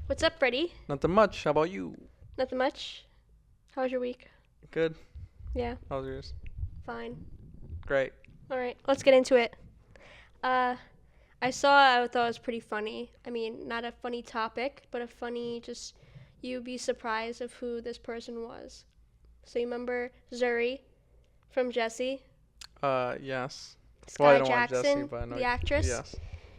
What's up, Fredy? Nothing much. How about you? Nothing much. How was your week? Good. Yeah, How's yours? fine. Great. All right, let's get into it. Uh, I thought it was pretty funny. I mean, not a funny topic, but a funny just you'd be surprised of who this person was. So you remember Zuri from Jessie? Yes. Well, I Skai don't want Jesse, Jackson, but I know. the actress? Yes.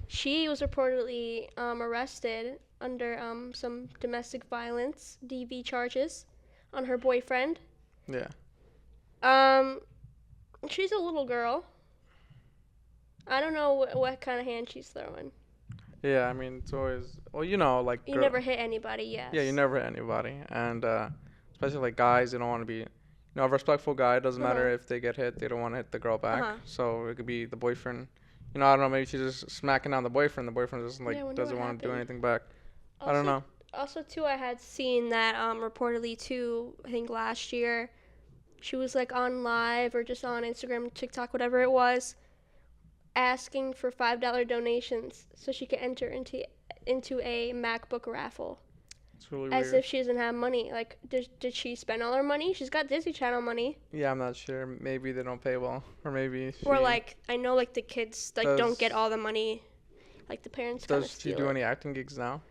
She was reportedly arrested under some domestic violence DV charges on her boyfriend. Yeah. Um, she's a little girl. I don't know what kind of hand she's throwing. Yeah. I mean, it's always like You never hit anybody, yes. Yeah, you never hit anybody, and especially like guys, they don't want to be, a respectful guy. Doesn't matter if they get hit, they don't want to hit the girl back. So it could be the boyfriend. I don't know. Maybe she's just smacking down the boyfriend. The boyfriend just doesn't want to do anything back. Also, I don't know. Also, too, I had seen that reportedly too. I think last year, she was like on live or just on Instagram, TikTok, whatever it was, asking for $5 donations so she could enter into a MacBook raffle. It's really As weird. if she doesn't have money. Like, did she spend all her money? She's got Disney Channel money. Yeah, I'm not sure. Maybe they don't pay well, or maybe. Or like, I know like the kids don't get all the money. Like the parents kind of steal Does she do it. any acting gigs now?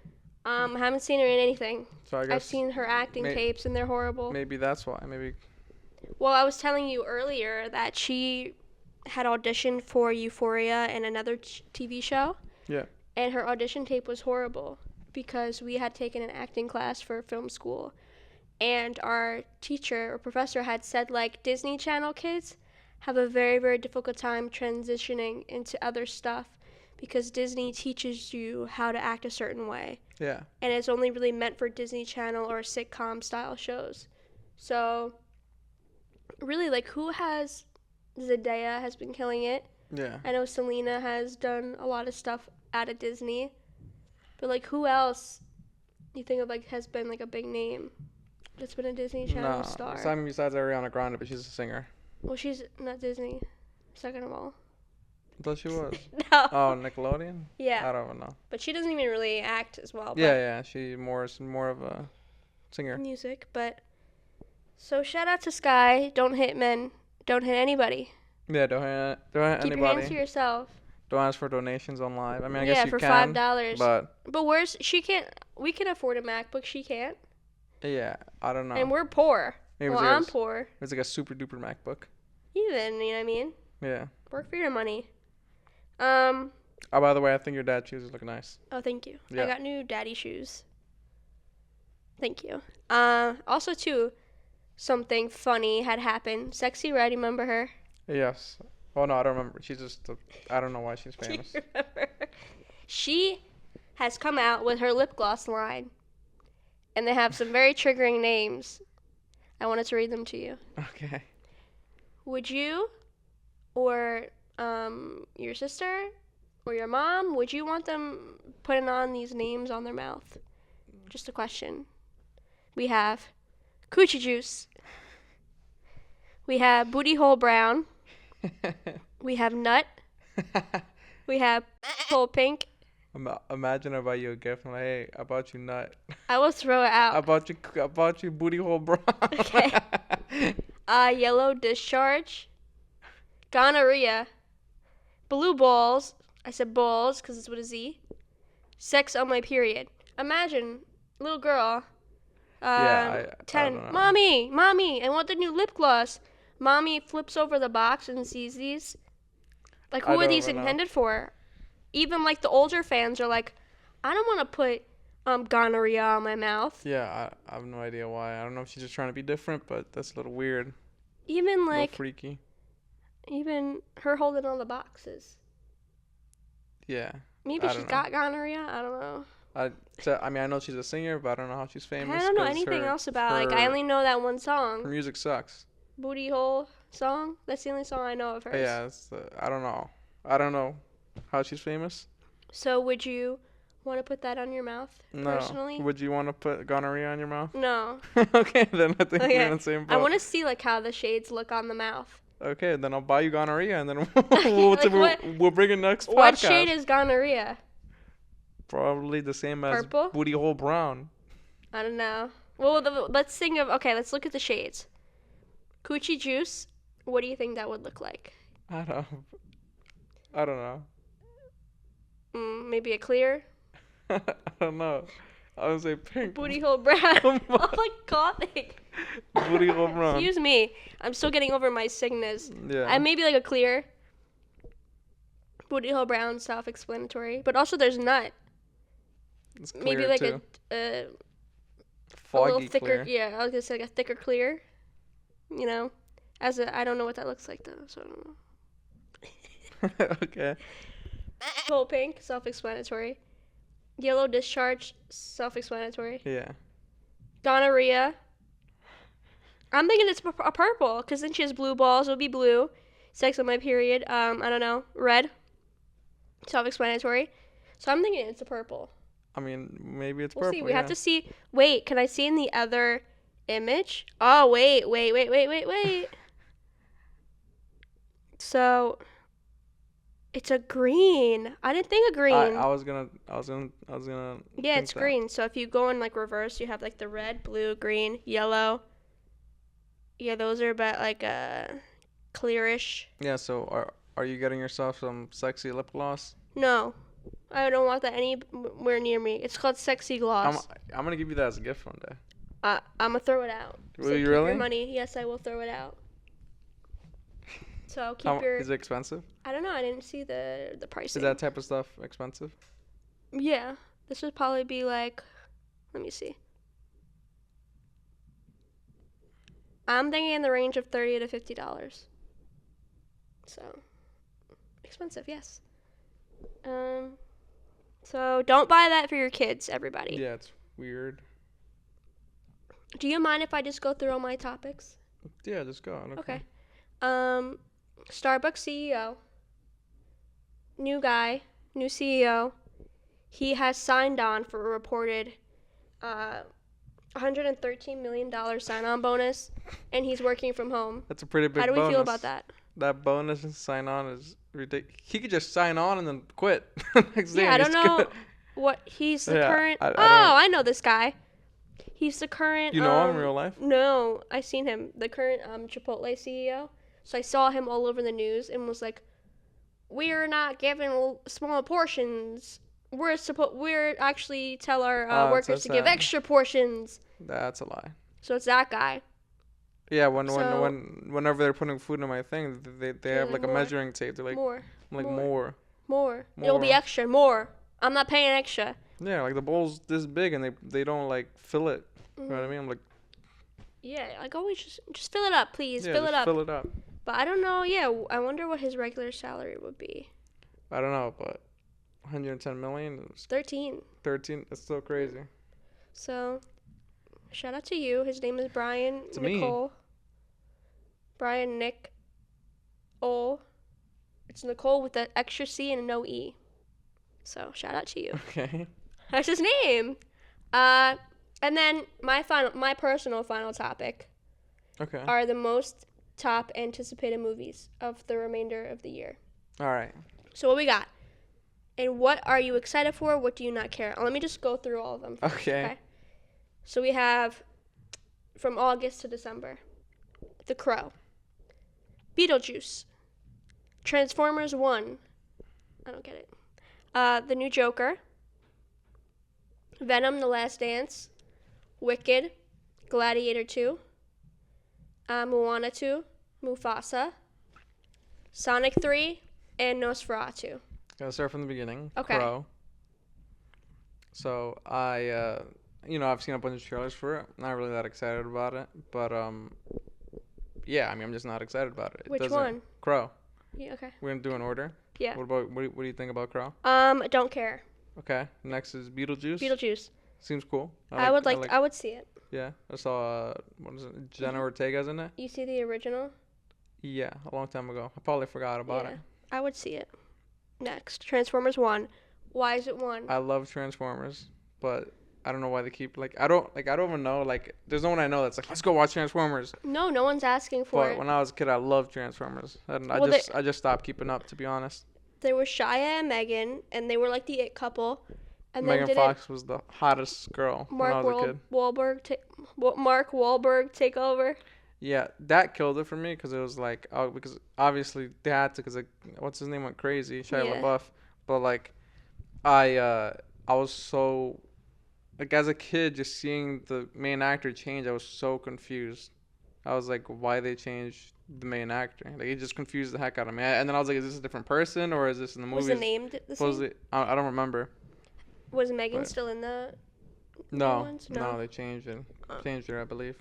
I haven't seen her in anything. So I guess I've seen her acting tapes and they're horrible. maybe that's why. Maybe. Well, I was telling you earlier that she had auditioned for Euphoria and another TV show. Yeah. And her audition tape was horrible because we had taken an acting class for film school. And our teacher or professor had said, like, Disney Channel kids have a very, very difficult time transitioning into other stuff because Disney teaches you how to act a certain way. Yeah. And it's only really meant for Disney Channel or sitcom style shows. So, really, like, who has... Zendaya has been killing it. Yeah. I know Selena has done a lot of stuff out of Disney. But, like, who else you think of, like, has been, like, a big name that's been a Disney Channel star? No, besides Ariana Grande, but she's a singer. Well, she's not Disney, second of all. I thought she was. No. Oh, Nickelodeon? Yeah. I don't know. But she doesn't even really act as well. Yeah, she more of a singer. Music, but... So, shout out to Sky. Don't hit men. Don't hit anybody. Yeah, don't hit anybody. Keep your hands to yourself. Don't ask for donations on live. I mean, I guess you for can. $5. But she can't. We can afford a MacBook. She can't. yeah, I don't know. And we're poor. Maybe well, I'm poor. It's like a super duper MacBook. Even, you know what I mean? Yeah. Work for your money. Oh, by the way, I think your dad's shoes look nice. Oh, thank you. Yeah. I got new daddy shoes. Thank you. Also, too, something funny had happened. Sexyy Red, remember her? Yes. Oh, no, I don't remember. She's just, I don't know why she's famous. Do you remember? She has come out with her lip gloss line. And they have some very triggering names. I wanted to read them to you. Okay. Would you, or your sister, or your mom, would you want them putting on these names on their mouth? Just a question. We have Coochie Juice. We have Booty Hole Brown. We have Nut. We have Hole Pink. Imagine I buy you a gift and like, hey, I bought you Nut. I will throw it out. I bought you Booty Hole Brown. Okay. Yellow Discharge. Gonorrhea. Blue Balls. I said balls because it's with a Z. Sex on my period. Imagine, little girl. 10. I don't know. Mommy, I want the new lip gloss. Mommy flips over the box and sees these. Like, who are these intended for? Even, like, the older fans are like, I don't want to put gonorrhea on my mouth. Yeah, I have no idea why. I don't know if she's just trying to be different, but that's a little weird. Even, like... A little freaky. Even her holding all the boxes. Yeah. Maybe she's got gonorrhea. I don't know. I mean, I know she's a singer, but I don't know how she's famous. I don't know anything else about her. Like, I only know that one song. Her music sucks. Booty Hole song? That's the only song I know of hers. Yeah, I don't know. I don't know how she's famous. So would you want to put that on your mouth, personally? No. Would you want to put gonorrhea on your mouth? No. Okay, then I think we're in the same boat. I want to see, like, how the shades look on the mouth. Okay, then I'll buy you gonorrhea, and then Like we'll bring it next podcast. What shade is gonorrhea? Probably the same as Purple? booty hole brown. I don't know. Well, let's think of. Okay, let's look at the shades. Coochie juice. What do you think that would look like? I don't know. Maybe a clear. I don't know. I would say pink. Booty hole brown. Oh my god. Booty hole brown. Excuse me. I'm still getting over my sickness. Yeah. Maybe like a clear. Booty hole brown, self-explanatory. But also there's nut. It's clear Maybe like too. a Foggy little thicker. clear. Yeah, I was gonna say like a thicker clear. You know, I don't know what that looks like though, so I don't know. Okay. Whole pink, self-explanatory. Yellow discharge, self-explanatory. Yeah. Gonorrhea. I'm thinking it's a purple, because then she has blue balls. It would be blue. Sex on my period. I don't know. Red. Self-explanatory. So I'm thinking it's a purple. I mean, maybe it's We'll purple. see. We have to see. Wait, can I see in the other image? Oh, wait. So, it's a green. I didn't think a green. I was gonna. Yeah, it's green. So if you go in like reverse, you have like the red, blue, green, yellow. Yeah, those are about like clearish. Yeah. So are you getting yourself some sexy lip gloss? No, I don't want that anywhere near me. It's called Sexy Gloss. I'm gonna give you that as a gift one day. I'm gonna throw it out. Will So you keep really? your money. Yes, I will throw it out. So keep your. Is it expensive? I don't know. I didn't see the pricing. Is that type of stuff expensive? Yeah, this would probably be like. Let me see. I'm thinking in the range of $30 to $50. So expensive, yes. So don't buy that for your kids, everybody. Yeah, it's weird. Do you mind if I just go through all my topics? Yeah, just go. Okay. Starbucks CEO. New guy, new CEO. He has signed on for a reported $113 million sign-on bonus, and he's working from home. That's a pretty big bonus. How do we feel about that? That bonus and sign on is ridiculous. He could just sign on and then quit. Next day. Yeah, I don't know what he's the current. I know this guy. He's the current. You know him in real life? No, I seen him. The current Chipotle CEO. So I saw him all over the news and was like, "We're not giving small portions. We're actually tell our workers to give extra portions." That's a lie. So it's that guy. Yeah, whenever they're putting food in my thing, they have like a measuring tape. They're like more. It'll be extra, more. I'm not paying extra. Yeah, like the bowl's this big and they don't like fill it. Mm-hmm. You know what I mean? I'm like. Yeah, like always just fill it up, please. Yeah, fill it up. Fill it up. But I don't know. Yeah, I wonder what his regular salary would be. I don't know, but 110 million. 13. It's still crazy. So, shout out to you. His name is Brian Nicole. Brian Nick. It's Nicole with an extra C and no E. So shout out to you. Okay. That's his name. And then my personal final topic. Okay. Are the most top anticipated movies of the remainder of the year. All right. So what we got? And what are you excited for? What do you not care? Let me just go through all of them. Okay. So we have from August to December. The Crow. Beetlejuice. Transformers 1. I don't get it. The new Joker. Venom: The Last Dance. Wicked. Gladiator 2. Moana 2. Mufasa. Sonic 3. And Nosferatu. Gotta start from the beginning. Okay. Crow. So I've seen a bunch of trailers for it. Not really that excited about it, but yeah, I mean, I'm just not excited about it. Which one? Crow. Yeah. Okay. We're gonna do an order. Yeah. What do you think about Crow? I don't care. Okay. Next is Beetlejuice. Beetlejuice. Seems cool. I would see it. Yeah, I saw what is it? Jenna Ortega's in it. You see the original? Yeah, a long time ago. I probably forgot about it. I would see it. Next, Transformers 1. Why is it 1? I love Transformers, but I don't know why they keep I don't even know, there's no one I know that's like, let's go watch Transformers. No one's asking for it. But when I was a kid, I loved Transformers, and I just stopped keeping up, to be honest. There was Shia and Megan, and they were like the it couple, And Megan Fox was the hottest girl when I was a kid. Mark Wahlberg take over? Yeah, that killed it for me because it was like, because obviously they had to, because like, what's his name went crazy, Shia LaBeouf. But like, I was so, like as a kid, just seeing the main actor change, I was so confused. I was like, why they changed the main actor? Like, it just confused the heck out of me. And then I was like, is this a different person or is this in the movie? Was the name the same? I don't remember. Was Megan still in the No, they changed it. Changed her, I believe.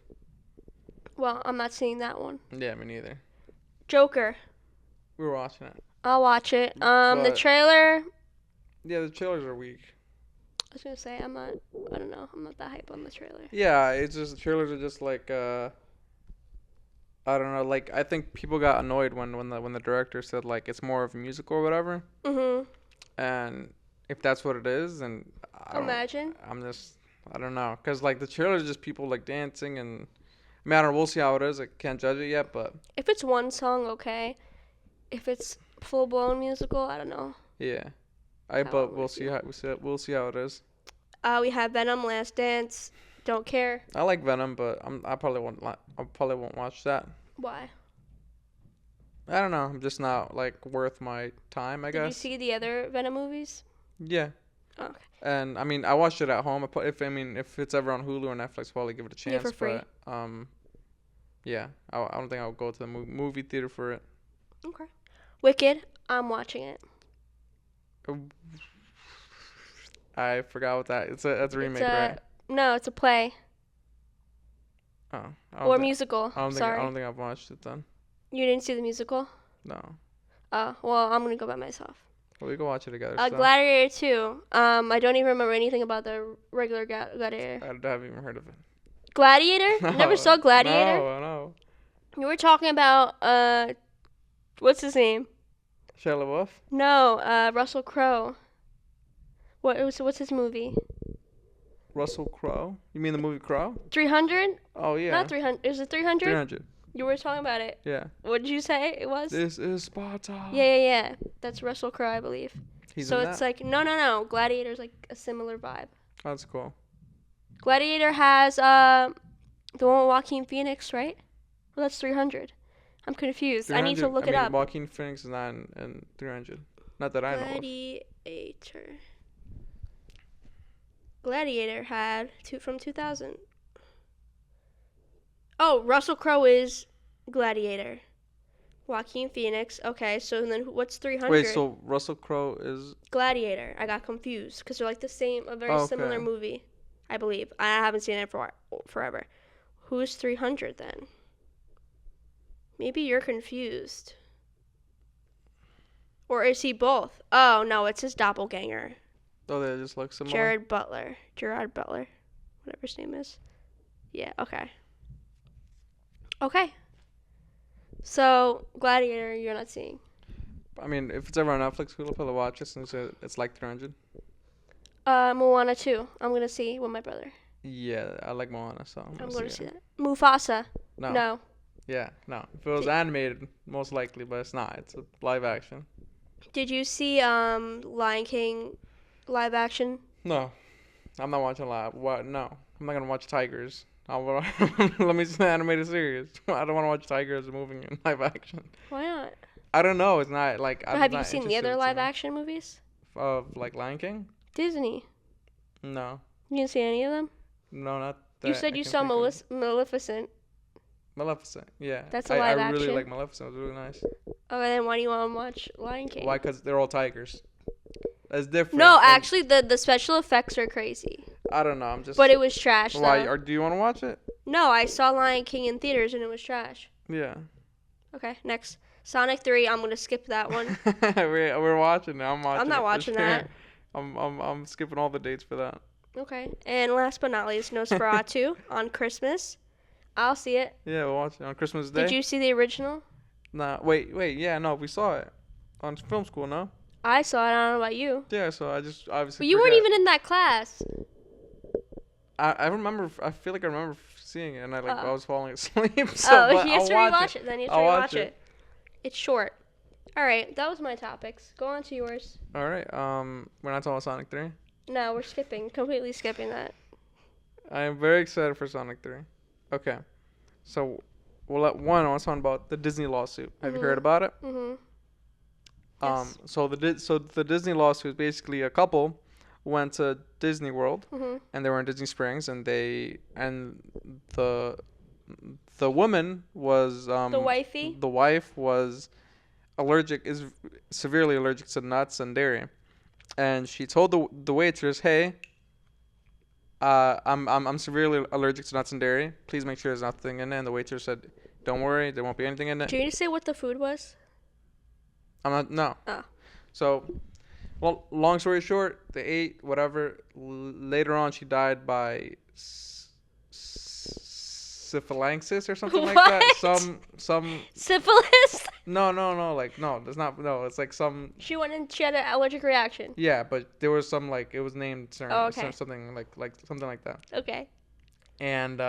Well, I'm not seeing that one. Yeah, me neither. Joker. We were watching it. I'll watch it. The trailer. Yeah, the trailers are weak. I was gonna say I don't know. I'm not that hype on the trailer. Yeah, it's just the trailers are just like I don't know. Like I think people got annoyed when the director said like it's more of a musical or whatever. Mhm. And if that's what it is, then I don't know, cause like the trailer is just people like dancing and. I mean, I don't know, we'll see how it is. I can't judge it yet, but if it's one song, okay. If it's full blown musical, I don't know. Yeah, but we'll see how it is. We have Venom, Last Dance. Don't care. I like Venom, but I probably won't watch that. Why? I don't know. I'm just not like worth my time, I guess. Did you see the other Venom movies? Yeah. Oh, okay. And I mean, I watched it at home. If it's ever on Hulu or Netflix, I'll probably give it a chance. Yeah, for free. But yeah, I don't think I'll go to the movie theater for it. Okay. Wicked, I'm watching it. I forgot what that. It's a remake, right? No, it's a play. Oh. Or musical. I don't think I've watched it then. You didn't see the musical? No. Oh, well, I'm gonna go by myself. Well, we can watch it together. Gladiator 2. I don't even remember anything about the regular Gladiator. I haven't even heard of it. Gladiator? No, you never saw Gladiator? No. You were talking about, what's his name? Shia LaBeouf? No, Russell Crowe. What's his movie? Russell Crowe? You mean the movie Crowe? 300? Oh, yeah. Not 300. Is it 300? 300. You were talking about it. Yeah. What did you say it was? This is Sparta. Yeah. That's Russell Crowe, I believe. So it's like, no. Gladiator's like a similar vibe. That's cool. Gladiator has the one with Joaquin Phoenix, right? Well, that's 300. I'm confused. I need to look it up. Joaquin Phoenix is not in 300. Not that I know of. Gladiator had from 2000. Oh, Russell Crowe is Gladiator. Joaquin Phoenix. Okay, so then what's 300? Wait, so Russell Crowe is Gladiator. I got confused because they're like a very similar movie, I believe. I haven't seen it for forever. Who's 300 then? Maybe you're confused. Or is he both? Oh, no, it's his doppelganger. Oh, they just look similar? Gerard Butler. Whatever his name is. Yeah, okay. Okay. So, Gladiator, you're not seeing. I mean, if it's ever on Netflix, we'll probably watch it since it's like 300. Moana 2. I'm going to see with my brother. Yeah, I like Moana, so I'm going to see that. Mufasa. No. Yeah, no. If it was animated, most likely, but it's not. It's a live action. Did you see Lion King live action? No. I'm not watching live. What? No. I'm not going to watch tigers. Let me see the animated series. I don't want to watch tigers moving in live action. Why not? I don't know. It's not like. Have you seen the other live action movies? Of like Lion King? Disney. No. You didn't see any of them? No, not that. You said you saw Maleficent. Maleficent, yeah. That's a live action. I really like Maleficent. It was really nice. Okay, then why do you want to watch Lion King? Why? Because they're all tigers. That's different. No, actually, the special effects are crazy. I don't know. I'm just. But it was trash. Why? Though. Or do you want to watch it? No, I saw Lion King in theaters and it was trash. Yeah. Okay, next. Sonic 3. I'm gonna skip that one. we're watching it. I'm watching. I'm not watching that. I'm skipping all the dates for that. Okay, and last but not least, Nosferatu on Christmas. I'll see it. Yeah, we'll watch it on Christmas Day. Did you see the original? Nah, wait. Yeah, no, we saw it on film school. No. I saw it. I don't know about you. Yeah, so I just obviously. But you weren't even in that class. I remember. I feel like I remember seeing it, and I was falling asleep. So you have to rewatch it. Then you have to rewatch it. It's short. All right, that was my topics. Go on to yours. All right. We're not talking about Sonic 3. No, we're completely skipping that. I am very excited for Sonic 3. Okay. So, well, at one, I want to talk about the Disney lawsuit. Have you heard about it? Mm-hmm. Yes. So the Disney lawsuit is basically a couple went to Disney World, and they were in Disney Springs, and the woman was the wifey. The wife was severely allergic to nuts and dairy, and she told the waitress, "Hey, I'm severely allergic to nuts and dairy. Please make sure there's nothing in it." And the waitress said, "Don't worry, there won't be anything in it." Do you need to say what the food was? I'm not. No. Oh. So, well, long story short, they ate whatever. Later on, she died by syphilis or something like that. Some syphilis. No. Like no, there's not. No, it's like some. She went and she had an allergic reaction. Yeah, but there was some like it was named certain, okay. something like something like that. Okay. And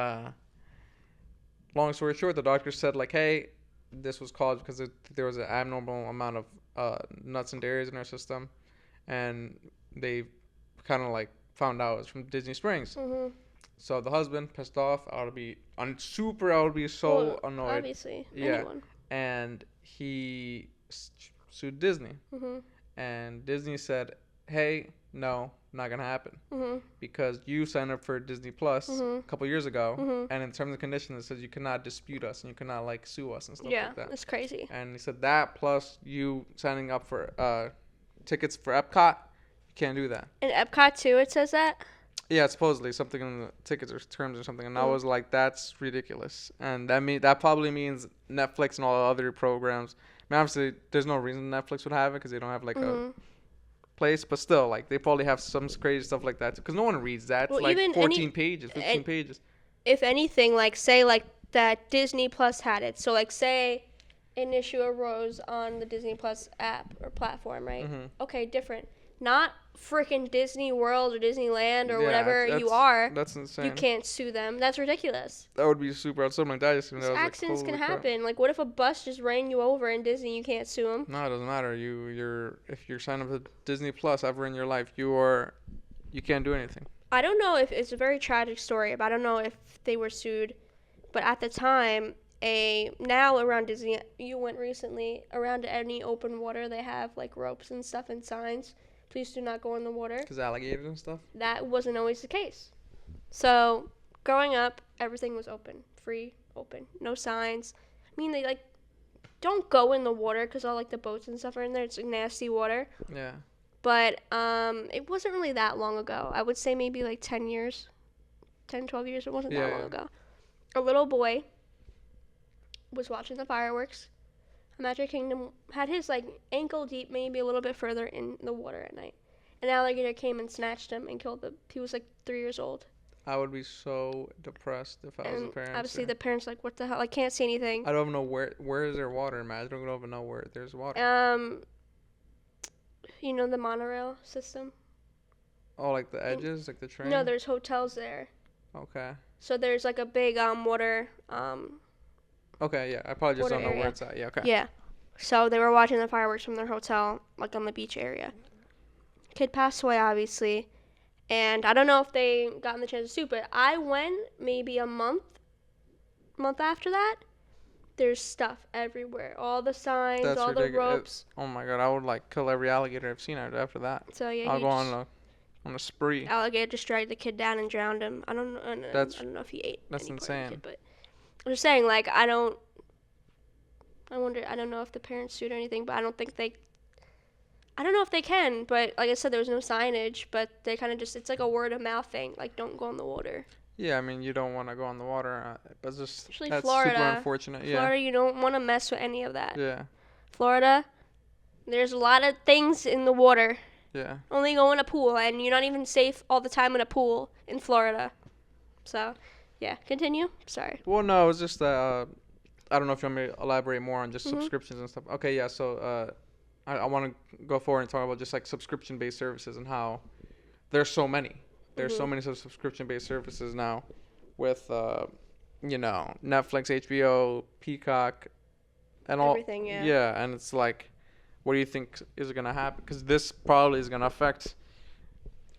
long story short, the doctor said like, hey, this was caused because there was an abnormal amount of nuts and dairies in her system, and they kind of like found out it was from Disney Springs. Mm-hmm. So the husband, pissed off, I would be so annoyed. Obviously, yeah. Anyone. And he sued Disney, and Disney said, "Hey, no, not gonna happen, because you signed up for Disney Plus a couple years ago, and in terms and conditions it says you cannot dispute us and you cannot like sue us and stuff like that." Yeah, that's crazy. And he said that plus you signing up for tickets for Epcot, you can't do that. In Epcot too, it says that. Yeah, supposedly something in the tickets or terms or something, and I was like, "That's ridiculous." And that probably means Netflix and all the other programs. I mean, obviously, there's no reason Netflix would have it because they don't have like a place, but still, like they probably have some crazy stuff like that because no one reads that. It's like 14 pages, 15 pages. If anything, like say like that Disney Plus had it, so like say an issue arose on the Disney Plus app or platform, right? Okay, different. Not freaking Disney World or Disneyland or whatever you are. That's insane. You can't sue them. That's ridiculous. That would be super. Something like that. Accidents can happen. Like, what if a bus just ran you over in Disney? You can't sue them. No, it doesn't matter. If you're signed up to Disney Plus ever in your life, you can't do anything. I don't know if it's a very tragic story, but I don't know if they were sued. But at the time, now around Disney, you went recently around any open water, they have like ropes and stuff and signs. Please do not go in the water. Because alligators and stuff? That wasn't always the case. So, growing up, everything was open. Free, open. No signs. I mean, they, like, don't go in the water because all, like, the boats and stuff are in there. It's, like, nasty water. Yeah. But it wasn't really that long ago. I would say maybe, like, 10 years. 10, 12 years. It wasn't that long ago. A little boy was watching the fireworks. Magic Kingdom had his like ankle deep, maybe a little bit further in the water at night. An alligator came and snatched him and killed him. He was like 3 years old. I would be so depressed if I was a parent. Obviously, the parents like, what the hell? I can't see anything. I don't even know where is there water in Magic. I don't even know where there's water. You know the monorail system? Oh, like the edges, like the train? No, there's hotels there. Okay. So there's like a big water Okay, yeah. I probably just don't know where it's at. Yeah, okay. Yeah. So they were watching the fireworks from their hotel, like on the beach area. Kid passed away, obviously. And I don't know if they gotten the chance to sue, but I went maybe a month after that. There's stuff everywhere. All the signs, all the ropes. Oh my god, I would like kill every alligator I've seen after that. So yeah, I'll go on a spree. Alligator just dragged the kid down and drowned him. I don't know if he ate. That's insane. Kid, but I'm just saying, like, I don't know if the parents sued or anything, but I don't know if they can, but like I said, there was no signage, but they kind of it's like a word of mouth thing, like, don't go in the water. Yeah, I mean, you don't want to go in the water, but especially that's Florida. Super unfortunate. Yeah. Florida, you don't want to mess with any of that. Yeah. Florida, there's a lot of things in the water. Yeah. Only go in a pool, and you're not even safe all the time in a pool in Florida. So, yeah, continue. Sorry. Well, no, it was just I don't know if you want me to elaborate more on just subscriptions and stuff. Okay, yeah. So I want to go forward and talk about just like subscription-based services and how there's so many. There's so many subscription-based services now, with Netflix, HBO, Peacock, and all. Everything, yeah. Yeah, and it's like, what do you think is gonna happen? Because this probably is gonna affect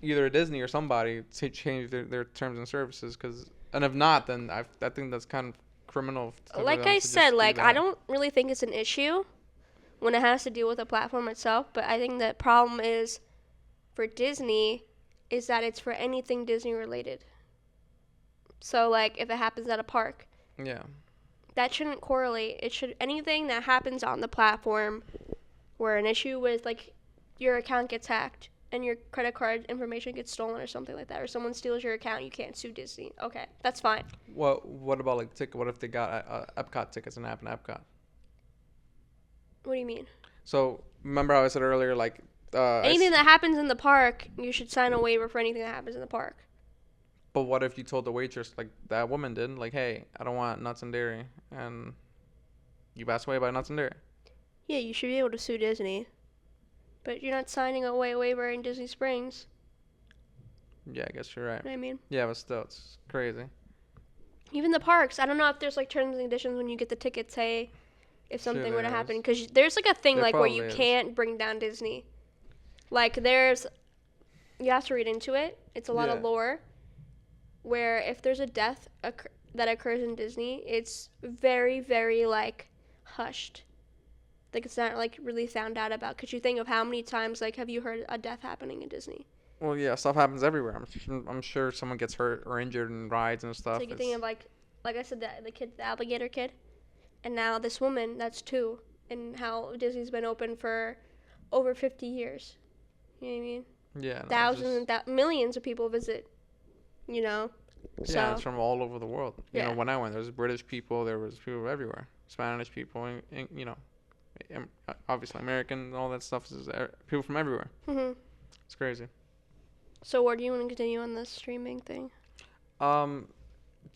either Disney or somebody to change their terms and services. And if not, then I think that's kind of criminal. Like I said, like I don't really think it's an issue when it has to deal with the platform itself, but I think the problem is for Disney is that it's for anything Disney related. So like if it happens at a park, yeah, that shouldn't correlate. It should anything that happens on the platform where an issue with like your account gets hacked and your credit card information gets stolen or something like that, or someone steals your account, you can't sue Disney. Okay, that's fine. What about like ticket? What if they got Epcot tickets and app in Epcot? What do you mean? So remember how I said earlier, like anything that happens in the park, you should sign a waiver for anything that happens in the park. But what if you told the waitress, like that woman did, like, hey, I don't want nuts and dairy, and you passed away by nuts and dairy? Yeah, you should be able to sue Disney. But you're not signing away a waiver in Disney Springs. Yeah, I guess you're right. You know what I mean? Yeah, but still, it's crazy. Even the parks. I don't know if there's like terms and conditions when you get the tickets, say, if something were to happen. Because there's like a thing like where you can't bring down Disney. Like you have to read into it. It's a lot of lore. Where if there's a death that occurs in Disney, it's very, very like hushed. Like it's not like really found out about. Could you think of how many times like have you heard a death happening in Disney? Well, yeah, stuff happens everywhere. I'm sure someone gets hurt or injured in rides and stuff. So you think of like I said, the alligator kid, and now this woman that's 2, and how Disney's been open for over 50 years. You know what I mean? Yeah. Thousands and millions of people visit. You know. Yeah, it's from all over the world. You know, when I went, there was British people, there was people everywhere, Spanish people, and you know. Obviously American and all that stuff is people from everywhere. It's crazy. So where do you want to continue on this streaming thing? Do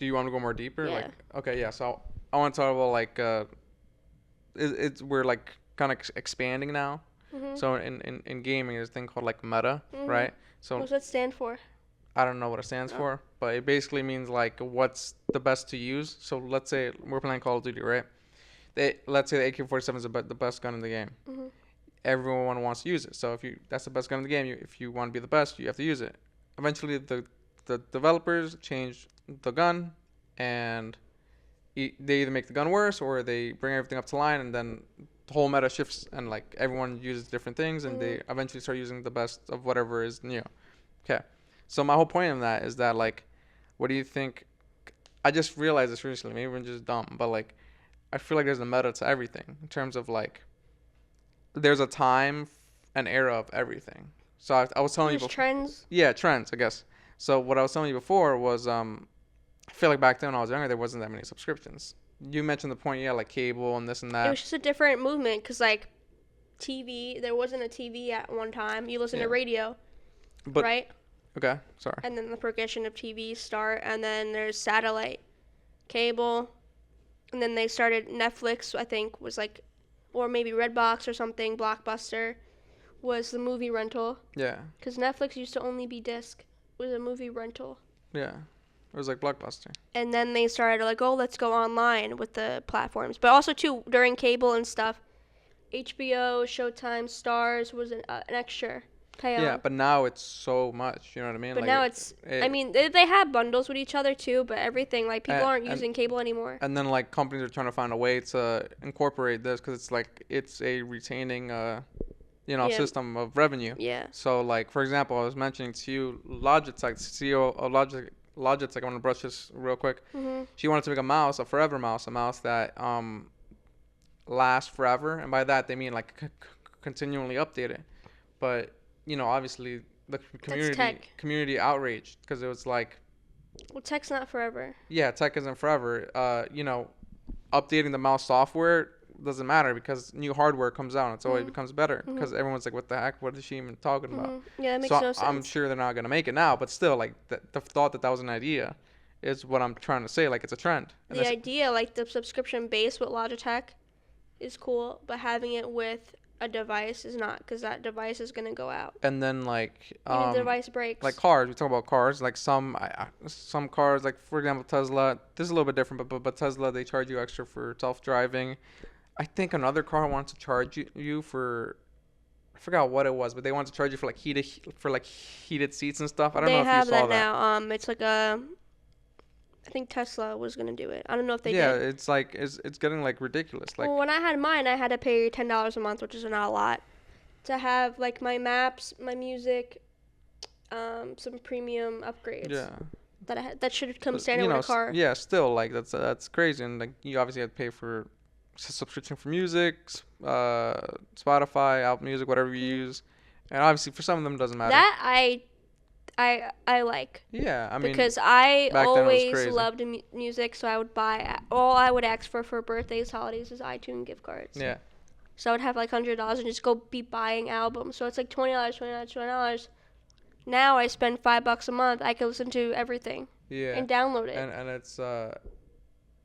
you want to go more deeper? Yeah. Like, okay, yeah. So I want to talk about like we're like kind of expanding now. So in gaming, there's a thing called like meta, right? So what does that stand for? I don't know what it stands for, but it basically means like what's the best to use. So let's say we're playing Call of Duty, right? Let's say the AK-47 is the best gun in the game. Everyone wants to use it. So that's the best gun in the game. If you want to be the best, you have to use it. Eventually, the developers change the gun, and they either make the gun worse or they bring everything up to line, and then the whole meta shifts, and like everyone uses different things, and they eventually start using the best of whatever is new. Okay. So my whole point of that is that like, what do you think? I just realized this recently. Maybe I'm just dumb, but like, I feel like there's a meta to everything in terms of like, there's a time and era of everything. So I was telling you before. Trends? Yeah, trends, I guess. So what I was telling you before was, I feel like back then when I was younger, there wasn't that many subscriptions. You mentioned the point, yeah, like cable and this and that. It was just a different movement because like TV, there wasn't a TV at one time. You listen to radio, right? Okay, sorry. And then the progression of TV start, and then there's satellite, cable. And then they started Netflix, I think, was like, or maybe Redbox or something, Blockbuster, was the movie rental. Yeah. Because Netflix used to only be disc. It was a movie rental. Yeah. It was like Blockbuster. And then they started like, oh, let's go online with the platforms. But also, too, during cable and stuff, HBO, Showtime, Stars was an extra. Yeah, but now it's so much, you know what I mean? But like now I mean, they have bundles with each other too, but everything, like, people aren't using cable anymore. And then, like, companies are trying to find a way to incorporate this because it's, like, it's a retaining, system of revenue. Yeah. So, like, for example, I was mentioning to you, Logitech, the CEO of Logitech, I want to brush this real quick. She wanted to make a forever mouse, a mouse that lasts forever. And by that, they mean, like, continually updated. But you know, obviously the community outraged because it was like, well, tech's not forever. Yeah, tech isn't forever. Updating the mouse software doesn't matter because new hardware comes out and it's always becomes better because everyone's like, what the heck? What is she even talking about? Yeah, that makes no sense. I'm sure they're not gonna make it now, but still, like the thought that was an idea is what I'm trying to say. Like, it's a trend. And the idea, like the subscription base with Logitech, is cool, but having it with a device is not, because that device is going to go out. And then like the device breaks. Like cars, we talk about cars. Like some cars, like for example Tesla. This is a little bit different, but Tesla, they charge you extra for self-driving. I think another car wants to charge you for I forgot what it was, but they wanted to charge you for like heated seats and stuff. I don't They know if you have saw that that. now. It's like I think Tesla was gonna do it. I don't know if they Yeah, did. it's like it's getting like ridiculous. Like Well, when I had mine, I had to pay $10 a month, which is not a lot, to have like my maps, my music, some premium upgrades. yeah, That should come but, standard with a car. yeah, still like that's crazy, and like you obviously have to pay for subscription for music, Spotify, Apple Music, whatever you use, and obviously for some of them it doesn't matter. That I like. Yeah, I mean, Because I back then it was always crazy. loved music, so I would buy all I would ask for birthdays, holidays is iTunes gift cards. Yeah, So I would have like $100 and just go be buying albums. So it's like $20. Now I spend $5 a month. I can listen to everything yeah, and download it. and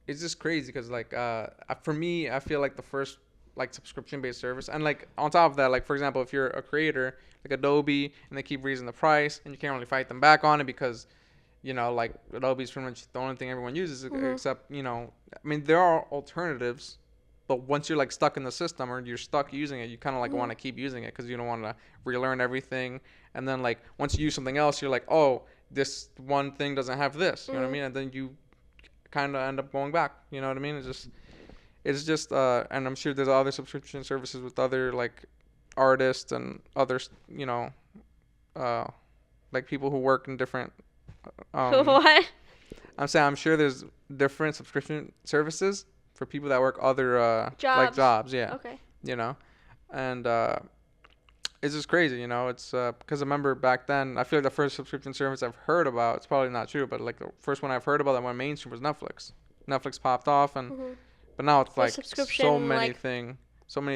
it's just crazy because like for me I feel like the first like subscription based service, and like on top of that, like for example if you're a creator like Adobe and they keep raising the price and you can't really fight them back on it because like Adobe's pretty much the only thing everyone uses except I mean there are alternatives, but once you're like stuck in the system or you're stuck using it, you kind of like want to keep using it because you don't want to relearn everything, and then like once you use something else you're like, oh, this one thing doesn't have this, you know what I mean, and then you kind of end up going back. You know what I mean? It's just and I'm sure there's other subscription services with other like artists and others, like people who work in different. What? I'm saying I'm sure there's different subscription services for people that work other Jobs. like jobs. Yeah. Okay. And it's just crazy. It's because I remember back then I feel like the first subscription service I've heard about, it's probably not true, but like the first one I've heard about that went mainstream was Netflix. Netflix popped off, and but now it's like so many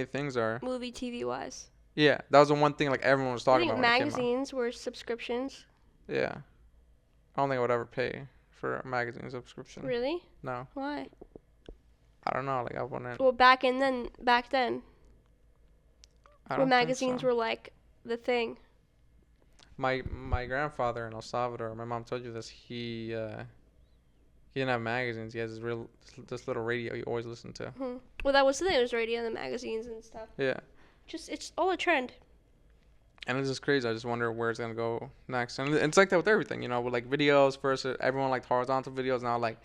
things are. Movie, TV wise. Yeah, that was the one thing like everyone was I talking think about when it came magazines were subscriptions. out. Yeah, I don't think I would ever pay for a magazine subscription. Really? No, Why? I don't know. Like I wouldn't. Well, back then, I when don't magazines think so. were like the thing. My grandfather in El Salvador. My mom told you this. He didn't have magazines. He has this little radio he always listened to. Well, that was the thing. It was radio and the magazines and stuff. Yeah. It's all a trend. And it's just crazy. I just wonder where it's gonna go next. And it's like that with everything, with like videos. First, everyone liked horizontal videos. Now, like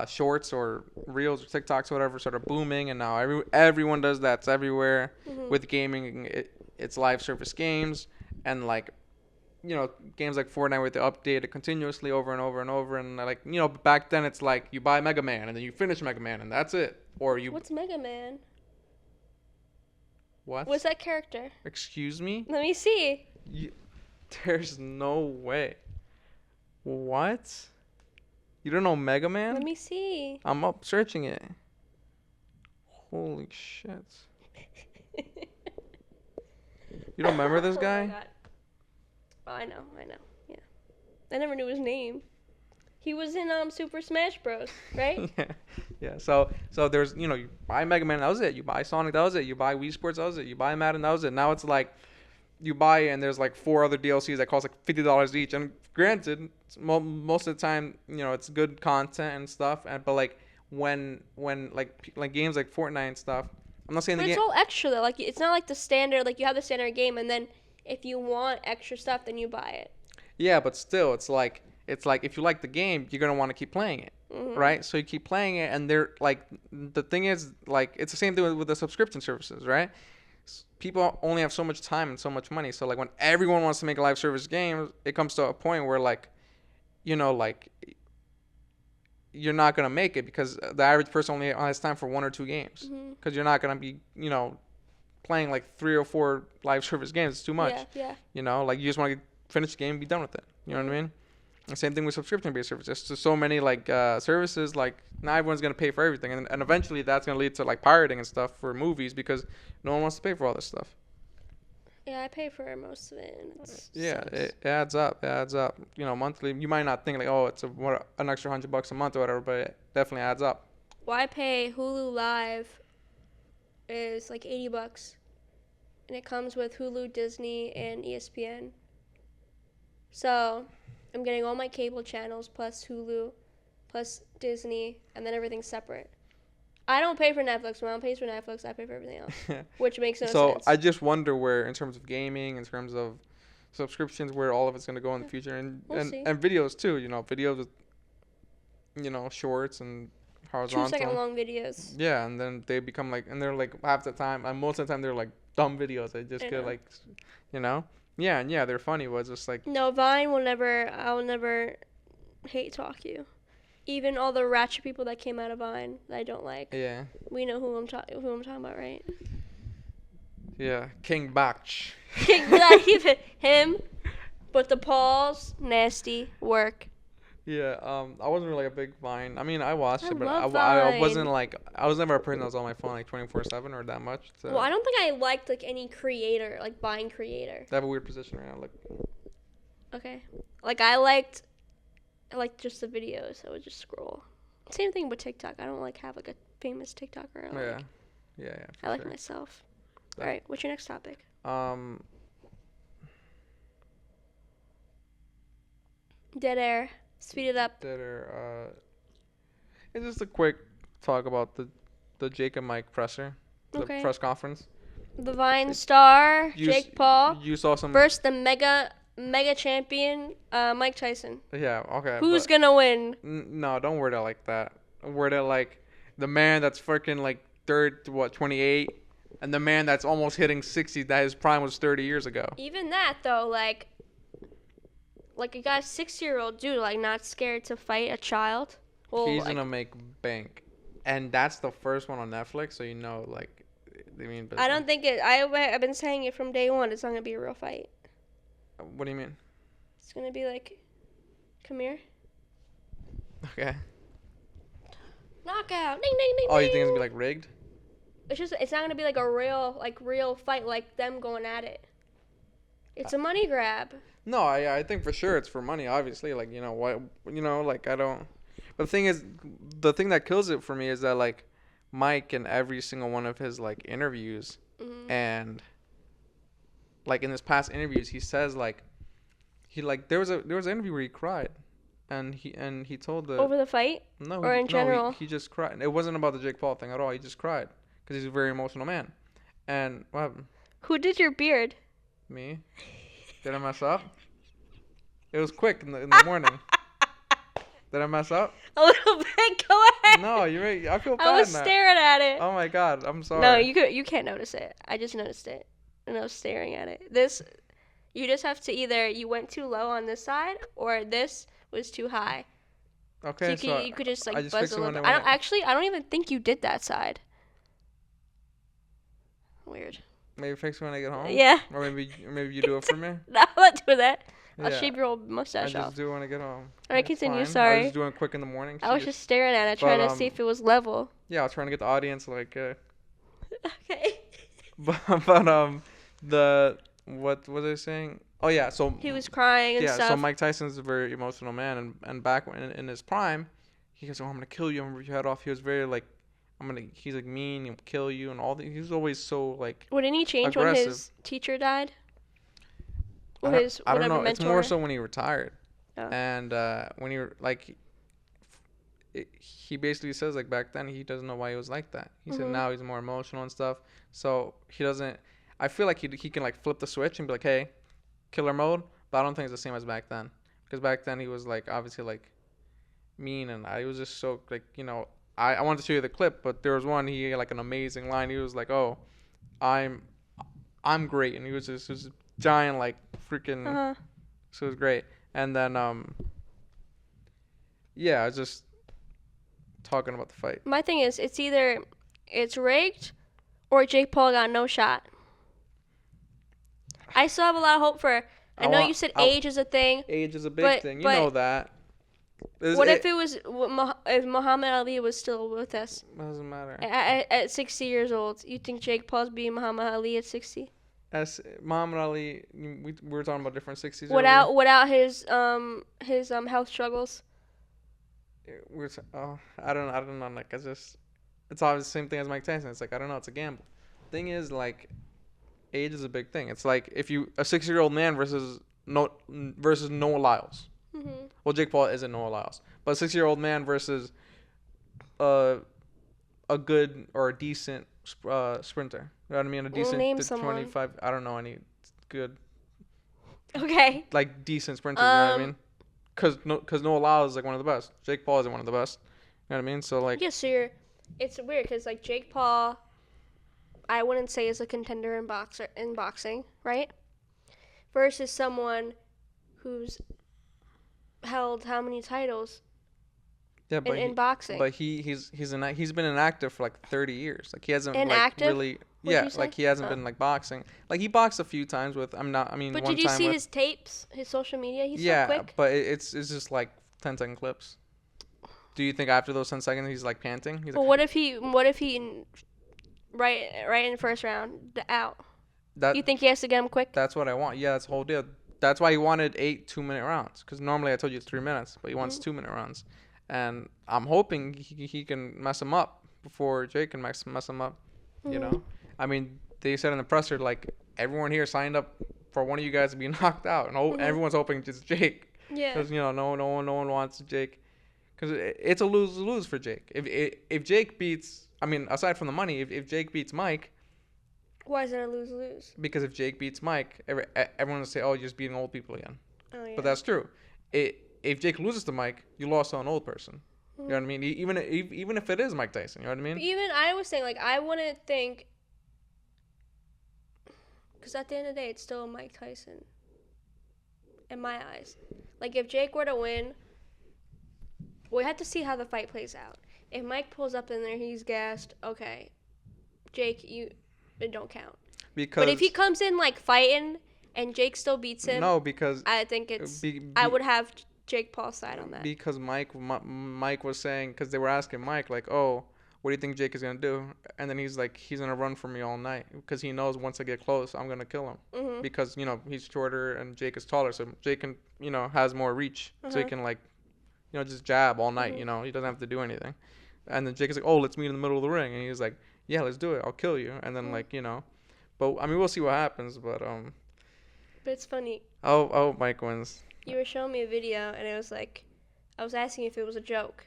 shorts or reels or TikToks or whatever sort of booming. And now everyone does that. It's everywhere. With gaming, it's live service games, and like games like Fortnite where they update it continuously over and over and over. And like back then it's like you buy Mega Man and then you finish Mega Man and that's it. Or you. What's Mega Man? What? What's that character? Excuse me? Let me see. There's no way. What? You don't know Mega Man? Let me see. I'm up searching it. Holy shit. You don't remember this guy? Oh my God. Oh, I know. Yeah. I never knew his name. He was in Super Smash Bros, right? Yeah. So there's you buy Mega Man, that was it. You buy Sonic, that was it. You buy Wii Sports, that was it. You buy Madden, that was it. Now it's like you buy it and there's like 4 other DLCs that cost like $50 each. And granted, most of the time it's good content and stuff. But like when like games like Fortnite and stuff, I'm not saying But it's all extra though. Like it's not like the standard. Like you have the standard game, and then if you want extra stuff, then you buy it. Yeah, but still, it's like if you like the game, you're gonna want to keep playing it, right? So you keep playing it, and they're like, the thing is, like, it's the same thing with the subscription services, right? People only have so much time and so much money. So like when everyone wants to make a live service game, it comes to a point where like, like you're not gonna make it because the average person only has time for 1 or 2 games. Because you're not gonna be, playing like 3 or 4 live service games. It's too much. Yeah. Like you just want to finish the game and be done with it. You know what I mean? The same thing with subscription-based services. There's just so many like services. Like not everyone's gonna pay for everything, and eventually that's gonna lead to like pirating and stuff for movies because no one wants to pay for all this stuff. Yeah, I pay for most of it. And it adds up. It adds up. Monthly. You might not think like, oh, it's an extra $100 a month or whatever, but it definitely adds up. Well, I pay Hulu Live is like $80, and it comes with Hulu, Disney, and ESPN. So I'm getting all my cable channels plus Hulu, plus Disney, and then everything's separate. I don't pay for Netflix. My mom pays for Netflix. I pay for everything else, which makes no sense. So I just wonder where, in terms of gaming, in terms of subscriptions, where all of it's gonna go in the future, and videos too. Videos with shorts and horizontal. 2-second long videos. Yeah, and then they become and they're half the time, and most of the time they're dumb videos. They just get yeah, they're funny, but it's just no, Vine will never. I will never hate talk you. Even all the ratchet people that came out of Vine that I don't like. Yeah. We know who I'm talking about, right? Yeah, King Bach. Not even him, but the Pauls, nasty work. Yeah, I wasn't really a big Vine. I mean, I watched it, but I wasn't I was never a person that was on my phone 24/7 or that much. Well, I don't think I liked any creator, Vine creator. They have a weird position right now. Okay, I liked just the videos. I would just scroll. Same thing with TikTok. I don't have a famous TikToker. Yeah. I like myself. All right, what's your next topic? Dead air. Speed it up. Dead air. It's just a quick talk about the Jake and Mike presser, the press conference. The Vine star Jake Paul. You saw some versus the mega champion Mike Tyson. Yeah. Okay. Who's gonna win? No, don't word it like that. Word it like the man that's freaking third to 28. And the man that's almost hitting 60, that his prime was 30 years ago. Even that, though, a guy, 6-year-old dude, not scared to fight a child. Well, he's going to make bank. And that's the first one on Netflix, so they mean business. I don't think I've been saying it from day one. It's not going to be a real fight. What do you mean? It's going to be come here. Okay. Knockout. Ding, ding, ding, oh, you think it's going to be, rigged? It's not gonna be a real fight, them going at it. It's a money grab. No, I think for sure it's for money. Obviously, I don't. But the thing that kills it for me is that Mike in every single one of his interviews, and in his past interviews he says there was an interview where he cried, and he told over the fight. No, or in general. He just cried. It wasn't about the Jake Paul thing at all. He just cried. Because he's a very emotional man. And what happened? Who did your beard? Me. Did I mess up? It was quick in the morning. Did I mess up? A little bit. Go ahead. No, you're right. I feel bad. I was staring at it. Oh my god, I'm sorry. No, you can't notice it. I just noticed it. And I was staring at it. You just have to either you went too low on this side or this was too high. Okay, so you could just buzz a little bit. I don't even think you did that side. Weird. Maybe fix it when I get home? Yeah. Or maybe you do it for me? No, I'm not doing that. I'll shave your old mustache off. I just do it when I get home. All right, continue. Sorry. I was just doing it quick in the morning. I was just staring at it, trying to see if it was level. Yeah, I was trying to get the audience Okay. But what was I saying? Oh yeah, so he was crying and stuff. Yeah, so Mike Tyson's a very emotional man, and back in his prime, he goes, "Oh, I'm gonna kill you. I'm gonna rip your head off." He was very he's mean, he'll kill you, and all. He was always so Wouldn't he change aggressive. when his teacher died? Or I don't know. mentor? It's more so when he retired, oh. and when he basically says back then he doesn't know why he was like that. He said now he's more emotional and stuff, so he doesn't. I feel like he can flip the switch and be hey, killer mode, but I don't think it's the same as back then, because back then he was obviously mean, and I was just so I wanted to show you the clip, but there was one he had an amazing line. He was oh, I'm great, and he was just this giant freaking so it was great. And then yeah, I was just talking about the fight. My thing is it's either it's rigged or Jake Paul got no shot. I still have a lot of hope for. I know you said age is a thing. Age is a big thing. You know that. If Muhammad Ali was still with us? Doesn't matter. At 60 years old, you think Jake Paul's beating Muhammad Ali at 60? As Muhammad Ali, we were talking about different 60s. Without his health struggles. I don't know. It's always the same thing as Mike Tyson. It's I don't know. It's a gamble. Thing is age is a big thing. It's if you a 6-year-old man versus Noah Lyles. Well, Jake Paul isn't Noah Lyles, but a 6-year-old man versus a good or a decent sprinter. You know what I mean? A decent name someone. 25. I don't know any good. Okay. Like decent sprinters. You know what I mean? Cause Noah Lyles is like one of the best. Jake Paul isn't one of the best. You know what I mean? So like. Yeah, so it's weird because like Jake Paul, I wouldn't say is a contender in boxing, right? Versus someone who's held how many titles Yeah, but in boxing? But he's been inactive for like 30 years. Like he hasn't Inactive? like really. Yeah, like he hasn't been like boxing. Like he boxed a few times with. But did one you time see with, his tapes, his social media? He's yeah, so quick. but it's just like 10-second clips. Do you think after those 10 seconds he's like panting? He's Well, like, what if he right in the first round out? You think he has to get him quick? That's what I want. Yeah, that's the whole deal. That's why he wanted 8 2-minute rounds. Because normally I told you it's 3 minutes, but he wants 2-minute rounds. And I'm hoping he can mess him up before Jake can mess him up. You know, I mean, they said in the presser like everyone here signed up for one of you guys to be knocked out, and everyone's hoping it's Jake. Yeah. Because no one wants Jake. Because it's a lose for Jake. If Jake beats, I mean, aside from the money, if Jake beats Mike. Why is it a lose-lose? Because if Jake beats Mike, everyone will say, "Oh, you're just beating old people again." Oh, yeah. But that's true. If Jake loses to Mike, you lost to an old person. You know what I mean? Even if it is Mike Tyson, you know what I mean? Even I was saying, like, I wouldn't think, because at the end of the day, it's still Mike Tyson. In my eyes, like if Jake were to win, we have to see how the fight plays out. If Mike pulls up in there, he's gassed. Okay, Jake, it don't count. But if he comes in like fighting and Jake still beats him, no, because I think I would have Jake Paul's side on that. Because Mike was saying, because they were asking Mike like, "Oh, what do you think Jake is gonna do?" And then he's like, "He's gonna run for me all night because he knows once I get close, I'm gonna kill him." Because he's shorter and Jake is taller, so Jake can has more reach, so he can like just jab all night. He doesn't have to do anything. And then Jake is like, "Oh, let's meet in the middle of the ring," and he's like, "Yeah, let's do it. I'll kill you." And then but I mean we'll see what happens. But it's funny. Oh, Mike wins. You were showing me a video, and it was like, I was asking if it was a joke.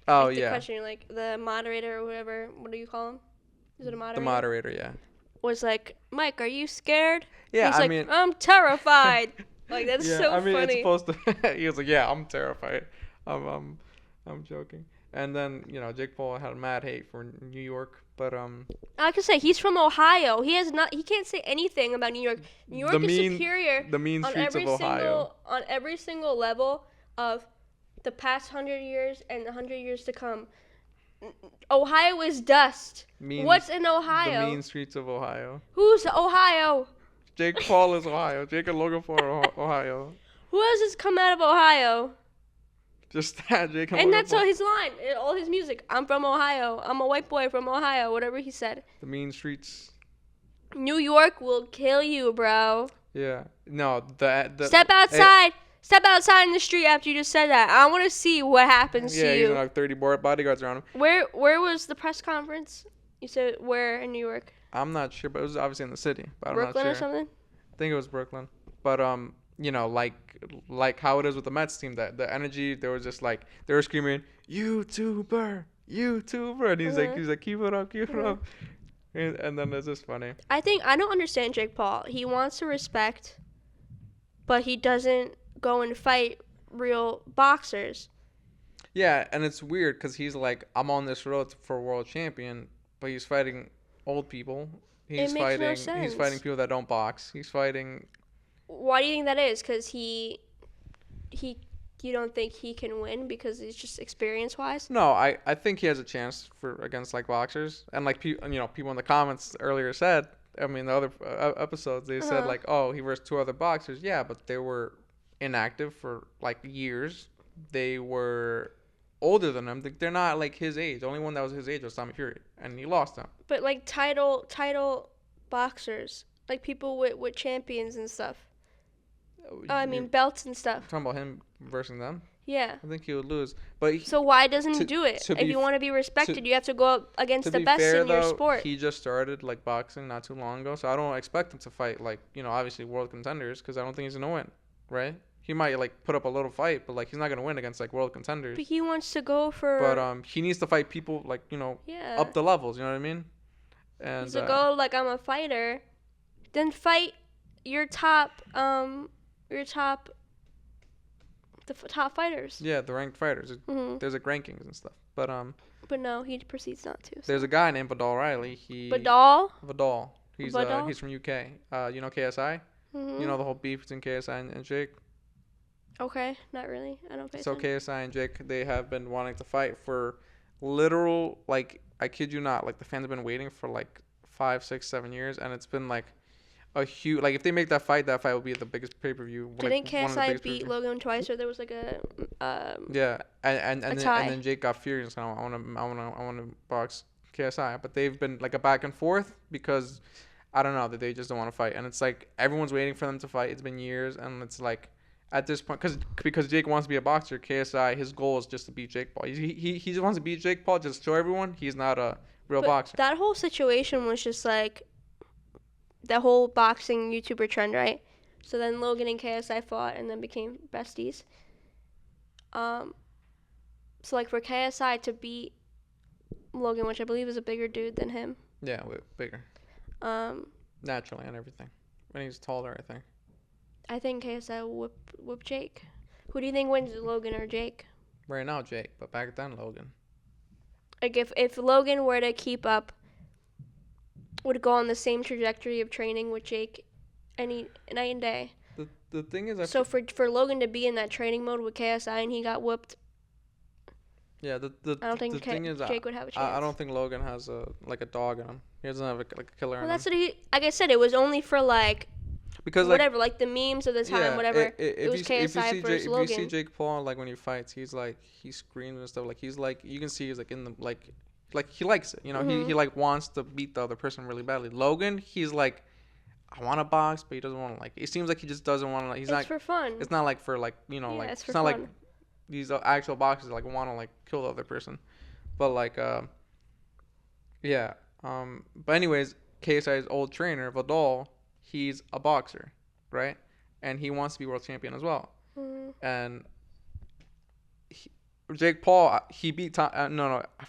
Oh, like the yeah. question, like the moderator or whatever, what do you call him? Is it a moderator? The moderator, yeah. Was like, Mike, are you scared? Yeah, He's like, I'm terrified. Like that's so funny. It's supposed to. He was like, yeah, I'm terrified. I'm joking. And then Jake Paul had mad hate for New York, but I can say he's from Ohio. He can't say anything about New York. New York is superior. The mean streets of Ohio. On every single level of the past 100 years and 100 years to come. Ohio is dust. What's in Ohio? The mean streets of Ohio. Who's Ohio? Jake Paul is Ohio. Jake and Logan Paul are Ohio. Who else has come out of Ohio? Just that, Jake and And Logan that's Paul. all his line. All his music. I'm from Ohio. I'm a white boy from Ohio. Whatever he said. The mean streets. New York will kill you, bro. Yeah. No, the Step outside. Step outside in the street after you just said that. I want to see what happens to you. Yeah, he's got like 30 bodyguards around him. Where was the press conference? You said where in New York? I'm not sure, but it was obviously in the city. But I'm Brooklyn not sure. or something? I think it was Brooklyn. But like how it is with the Mets team, that the energy, they were just like they were screaming, YouTuber, and he's like keep it up. And then it's just funny. I don't understand Jake Paul. He wants to respect, but he doesn't go and fight real boxers. Yeah, and it's weird because he's like, I'm on this road for world champion, but he's fighting old people. It makes no sense. He's fighting people that don't box. He's fighting. Why do you think that is? Because you don't think he can win because it's just experience wise? No, I think he has a chance against like boxers, and like people in the comments earlier said. I mean, the other episodes they said like, oh, he versed 2 other boxers. Yeah, but they were inactive for like years. They were older than him. They're not like his age. The only one that was his age was Tommy Fury, and he lost him. But like title boxers, like people with champions and stuff. I mean belts and stuff. Talking about him versus them? Yeah. I think he would lose. But so why doesn't he do it? If you want to be respected, you have to go up against the best in your sport. He just started like boxing not too long ago, so I don't expect him to fight like obviously world contenders because I don't think he's gonna win, right? He might like put up a little fight, but like he's not gonna win against like world contenders. But he wants to go for. But he needs to fight people like up the levels. You know what I mean? And he's to go like I'm a fighter, then fight your top the top fighters. Yeah, the ranked fighters. Mm-hmm. There's like rankings and stuff. But no, he proceeds not to. So. There's a guy named Vidal Riley. Vidal. He's from UK. You know KSI? Mm-hmm. You know the whole beef between KSI and Jake? Okay, not really. I don't pay attention. So KSI and Jake, they have been wanting to fight for literal, like, I kid you not, like the fans have been waiting for like 5, 6, 7 years, and it's been like a huge, like if they make that fight will be the biggest pay-per-view. Didn't KSI beat Logan twice, or there was like a yeah, and then Jake got furious. I want to box KSI, but they've been like a back and forth because I don't know that they just don't want to fight, and it's like everyone's waiting for them to fight. It's been years, and it's like at this point, because Jake wants to be a boxer, KSI, his goal is just to beat Jake Paul. He just wants to beat Jake Paul, just show everyone he's not a real boxer. That whole situation was just like the whole boxing YouTuber trend, right? So then Logan and KSI fought and then became besties. So like for KSI to beat Logan, which I believe is a bigger dude than him. Yeah, bigger. Naturally and everything. And he's taller, I think. I think KSI will whoop Jake. Who do you think wins, Logan or Jake? Right now, Jake, but back then, Logan. Like if Logan were to keep up, would go on the same trajectory of training with Jake any night and day. The thing is, for Logan to be in that training mode with KSI and he got whooped. Yeah, I don't think Jake would have a chance. I don't think Logan has a dog in him. He doesn't have a killer in him. Well, that's what like I said, it was only for like because whatever, like the memes of the time, whatever. It was KSI versus Logan. If you see Jake Paul like when he fights, he screams and stuff. Like he's like you can see he's like in the like he likes it. Mm-hmm. He like wants to beat the other person really badly. Logan, he's like, I want to box, but he doesn't want to it seems like he just doesn't want to. He's not for fun. It's not like for like it's not fun. Like these actual boxers like want to like kill the other person, but like yeah. But anyways, KSI's old trainer Vidal, he's a boxer, right? And he wants to be world champion as well. Mm-hmm. And Jake Paul, he beat I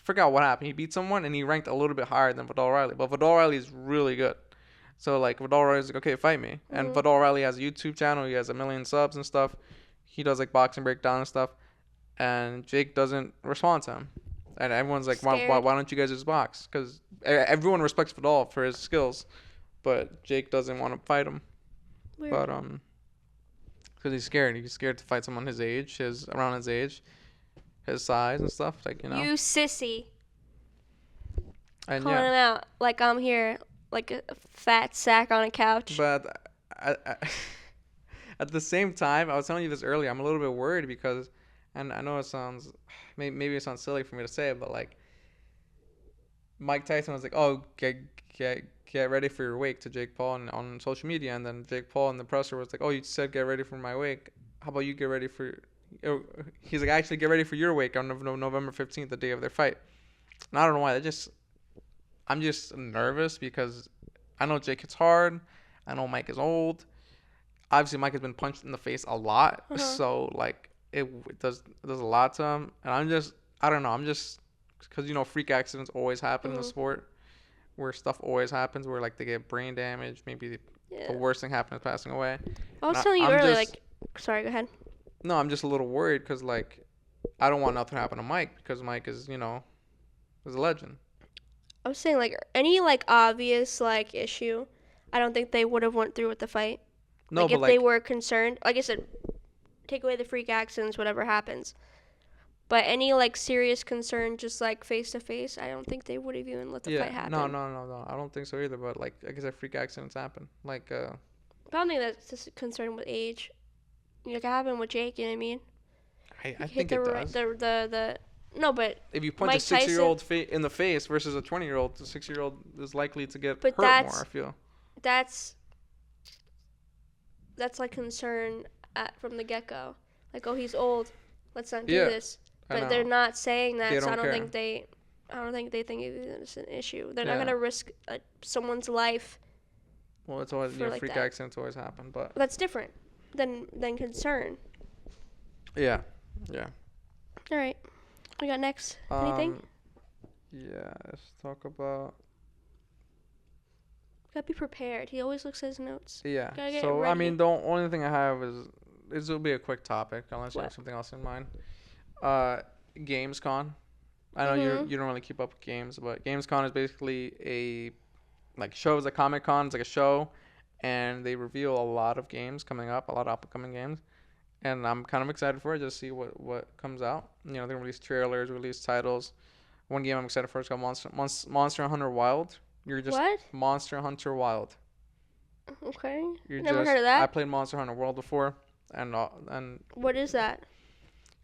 forgot what happened. He beat someone and he ranked a little bit higher than Vidal Riley, but Vidal Riley is really good. So like Vidal Riley's like, okay, fight me. Mm-hmm. And Vidal Riley has a YouTube channel. He has 1 million subs and stuff. He does like boxing breakdown and stuff. And Jake doesn't respond to him. And everyone's like, why don't you guys just box? Because everyone respects Vidal for his skills, but Jake doesn't want to fight him. Weird. But because he's scared. He's scared to fight someone around his age, his size and stuff. Like You sissy. And calling him out like I'm here, like a fat sack on a couch. But at the same time, I was telling you this earlier. I'm a little bit worried because. And I know it sounds, maybe it sounds silly for me to say it, but like, Mike Tyson was like, "Oh, get ready for your wake" to Jake Paul on social media, and then Jake Paul and the presser was like, "Oh, you said get ready for my wake. How about you get ready for?" He's like, "Actually, get ready for your wake on November 15th, the day of their fight." And I don't know why. I'm just nervous because I know Jake hits hard. I know Mike is old. Obviously, Mike has been punched in the face a lot, so like. It does a lot to him, and I don't know, because freak accidents always happen in the sport, where stuff always happens, where like they get brain damage, maybe the worst thing happens, passing away. I was telling you earlier, sorry, go ahead. No, I'm just a little worried because like I don't want nothing to happen to Mike because Mike is is a legend. I was saying like any like obvious like issue, I don't think they would have went through with the fight. No, like, but if they were concerned, like I said. Take away the freak accidents, whatever happens. But any like serious concern, just like face to face, I don't think they would have even let the fight happen. No. I don't think so either. But like I said, freak accidents happen. Like I don't think that's just a concern with age. Like it happened with Jake. You know what I mean? I think it does. No, but if you punch a 6-year-old in the face versus a 20-year-old, the 6-year-old is likely to get hurt more. I feel. That's like concern. From the get-go, like, oh, he's old, let's not do this. But they're not saying that, so I don't think they think it's an issue. They're not gonna risk someone's life. Well, it's always freak accidents always happen, but that's different. than concern. Yeah. Yeah. All right. We got next. Anything? Yeah. Let's talk about. Gotta be prepared. He always looks at his notes. Yeah. Gotta get So ready. I mean, the only thing I have is this will be a quick topic unless you have something else in mind. Gamescon. I know you don't really keep up with games, but Gamescon is basically a like shows like Comic Con. It's like a show, and they reveal a lot of games coming up, a lot of upcoming games, and I'm kind of excited for it just to see what comes out. You know, they release trailers, release titles. One game I'm excited for is called Monster Hunter Wild. You're just What? Monster Hunter Wild. Okay. You're Never heard of that. I played Monster Hunter World before, and what is that?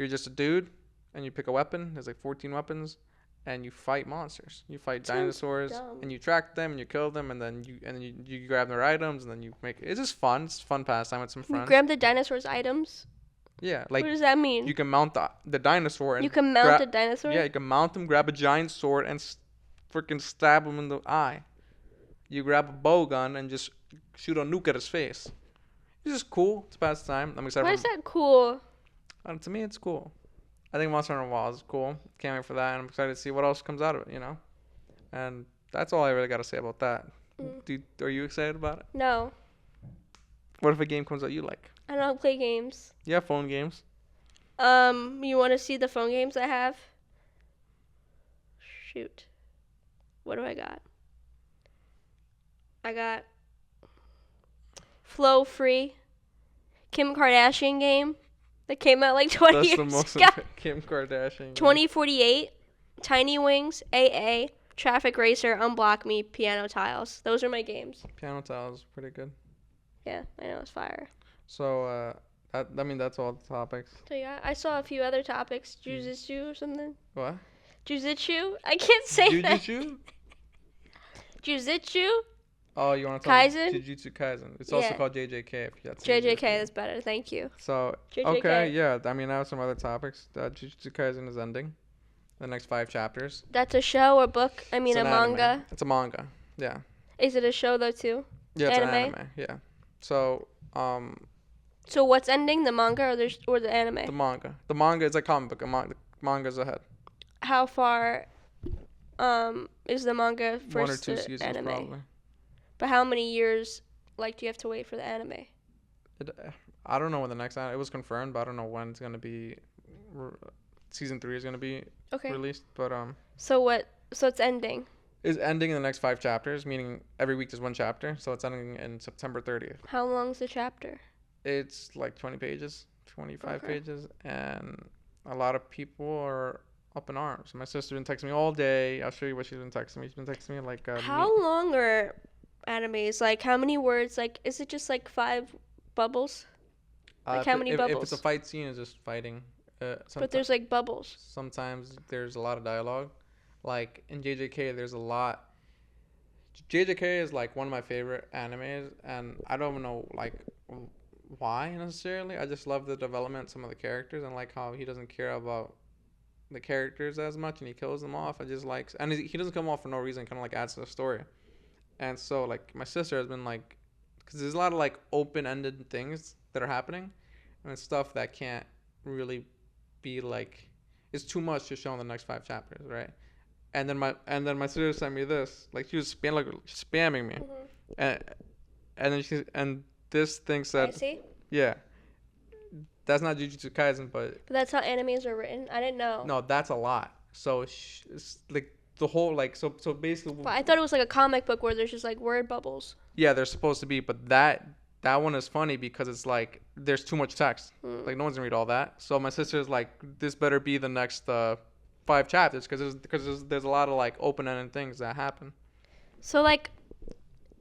you're just a dude, and you pick a weapon. There's like 14 weapons, and you fight monsters. You fight dinosaurs, and you track them, and you kill them, and then you grab their items, and then you make. It's just fun. It's a fun pastime with some friends. You grab the dinosaurs' items. Yeah, like. What does that mean? You can mount the dinosaur. And you can mount a dinosaur. Yeah, you can mount him, grab a giant sword, and freaking stab him in the eye. You grab a bow gun and just shoot a nuke at his face. It's just cool. It's past time. I'm excited. Why is that cool? To me, it's cool. I think Monster Hunter Wild is cool. Can't wait for that, and I'm excited to see what else comes out of it. You know, and that's all I really got to say about that. Are you excited about it? No. What if a game comes out you like? I don't play games. Yeah, phone games. You want to see the phone games I have? Shoot. What do I got? I got Flow Free, Kim Kardashian game that came out like 20 years ago. That's the most Kim Kardashian. 2048, Tiny Wings, AA, Traffic Racer, Unblock Me, Piano Tiles. Those are my games. Piano Tiles, pretty good. Yeah, I know, it's fire. So, that's all the topics. So yeah, I saw a few other topics. Jujutsu or something. What? Jujutsu? I can't say that. Jujutsu? Jujutsu? Oh, you want to talk Kaisen? Jujutsu Kaisen. It's also called JJK. If that's JJK, that's better. Thank you. So, JJK. Okay, yeah. I mean, I have some other topics. Jujutsu Kaisen is ending. The next 5 chapters. That's a show or book? I mean, a manga? Anime. It's a manga, yeah. Is it a show, though, too? Yeah, it's an anime, yeah. So, So what's ending, the manga or the anime? The manga. The manga is a comic book. The manga's ahead. How far is the manga versus 1 or 2 seasons, anime? probably. But how many years, do you have to wait for the anime? I don't know when the next it was confirmed, but I don't know when it's gonna be. Season 3 is gonna be released, but So it's ending. It's ending in the next 5 chapters, meaning every week there's 1 chapter. So it's ending in September 30th. How long's the chapter? It's like 20 pages, 25 pages, and a lot of people are up in arms. My sister's been texting me all day. I'll show you what she's been texting me. She's been texting me like. How long are animes? Like, how many words? Like, is it just like 5 bubbles? Like, how many bubbles? If it's a fight scene, it's just fighting. But there's like bubbles. Sometimes there's a lot of dialogue. Like in JJK, there's a lot. JJK is like one of my favorite animes, and I don't know like why necessarily. I just love the development of some of the characters, and like how he doesn't care about the characters as much, and he kills them off. I just like, and he doesn't come off for no reason. Kind of like adds to the story. And so like my sister has been like, because there's a lot of like open-ended things that are happening, and stuff that can't really be like, it's too much to show in the next 5 chapters, right? And then my sister sent me this, like she was spamming me, and then this thing said, I see. Yeah, that's not Jujutsu Kaisen, but that's how animes are written. I didn't know. No, that's a lot. So it's like the whole like so basically. But I thought it was like a comic book where there's just like word bubbles. Yeah, they're supposed to be, but that one is funny because it's like there's too much text. Like no one's gonna read all that. So my sister's like, this better be the next 5 chapters because there's a lot of like open-ended things that happen. So like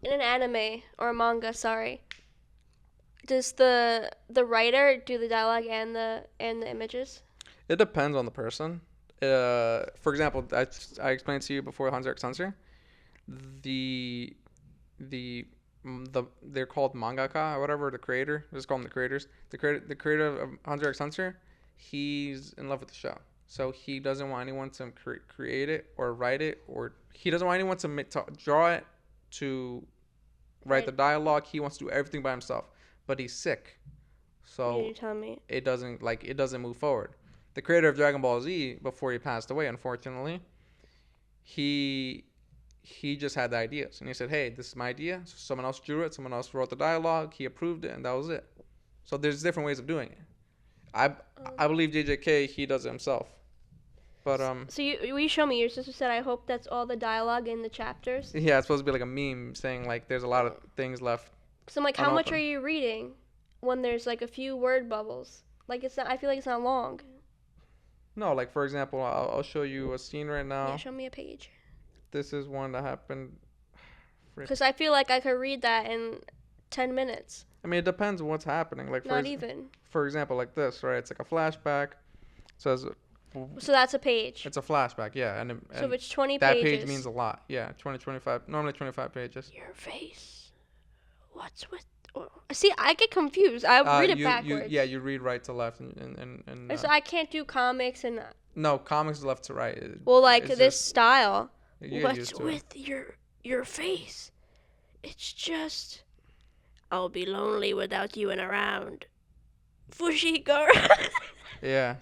in an anime or a manga, does the writer do the dialogue and the images? It depends on the person. For example, I explained to you before Hunter x Hunter. They're called mangaka or whatever. The creator, let's call them the creators. The creator of Hunter x Hunter, he's in love with the show. So he doesn't want anyone to create it or write it, or he doesn't want anyone to draw it, to write the dialogue. He wants to do everything by himself. But he's sick. So you tell me. it doesn't move forward. The creator of Dragon Ball Z, before he passed away, unfortunately, he just had the ideas, and he said, "Hey, this is my idea." So someone else drew it, someone else wrote the dialogue, he approved it, and that was it. So there's different ways of doing it. I believe JJK he does it himself, but So will you show me? Your sister said, "I hope that's all the dialogue in the chapters." yeah, it's supposed to be like a meme saying like there's a lot of things left. So I'm like, how much are you reading when there's like a few word bubbles? Like it's not. I feel like it's not long. No, like for example, I'll show you a scene right now. Yeah, show me a page. This is one that happened. Because I feel like I could read that in 10 minutes. I mean, it depends on what's happening. Like not even. For example, like this, right? It's like a flashback. So that's a page. It's a flashback, yeah. And so if it's 20 that pages. That page means a lot. Yeah, 20, 25. Normally 25 pages. Your face. What's with... See, I get confused. I read it backwards. You read right to left. And so I can't do comics and... No, comics is left to right. Well, like this style. What's with your face? It's just... I'll be lonely without you and around. Fushigara. Yeah.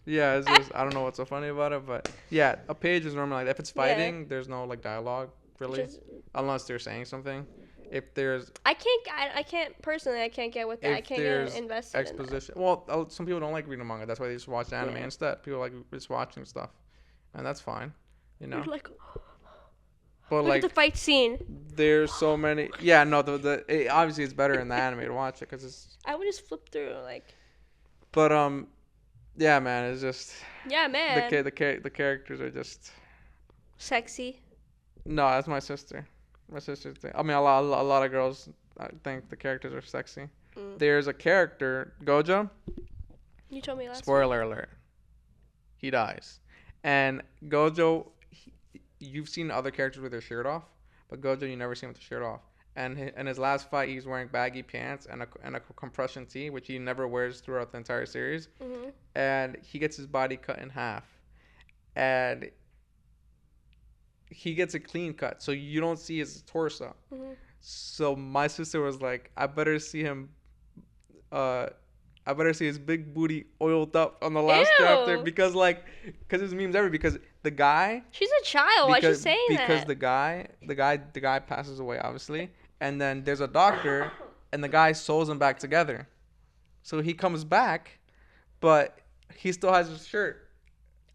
Yeah, it's just, I don't know what's so funny about it, but yeah, a page is normally like, if it's fighting, there's no like dialogue, really, unless they're saying something. If there's... I can't get with that. I can't get invested exposition. In that. Well, some people don't like reading manga. That's why they just watch anime instead. People like just watching stuff, and that's fine, you know. You're like... But look at the fight scene. There's so many. Yeah, no, obviously it's better in the anime to watch it because it's. I would just flip through like. But yeah, man, it's just. Yeah, man. The characters are just. Sexy. No, that's my sister. My sister's thing. I mean, a lot of girls think the characters are sexy. There's a character, Gojo. You told me last. Spoiler alert. He dies, and Gojo. You've seen other characters with their shirt off, but Gojo you never see him with the shirt off. And in his last fight, he's wearing baggy pants and a compression tee, which he never wears throughout the entire series. Mm-hmm. And he gets his body cut in half, and he gets a clean cut, so you don't see his torso. Mm-hmm. So my sister was like, I better see him. I better see his big booty oiled up on the last chapter because his memes everywhere because the guy. She's a child. Why is she saying that? Because the guy passes away obviously, and then there's a doctor, and the guy sews them back together, so he comes back, but he still has his shirt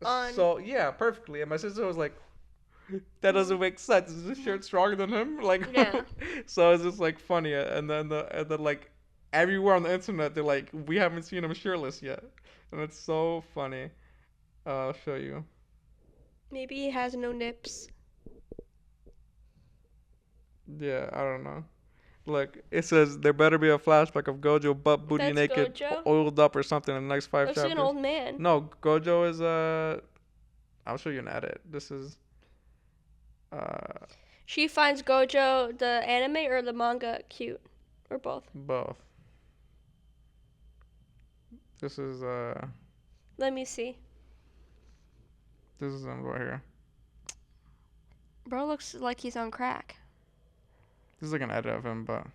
on. So yeah, perfectly. And my sister was like, that doesn't make sense. Is this shirt stronger than him? Like, yeah. So it's just like funny, and then like. Everywhere on the internet, they're like, we haven't seen him shirtless yet. And it's so funny. I'll show you. Maybe he has no nips. Yeah, I don't know. Look, it says there better be a flashback of Gojo butt booty naked, oiled up or something in the next 5 chapters. Looks like an old man. No, Gojo is I'll show you an edit. This is She finds Gojo, the anime or the manga, cute. Or both? Both. This is Let me see. This is him right here. Bro looks like he's on crack. This is like an edit of him, but.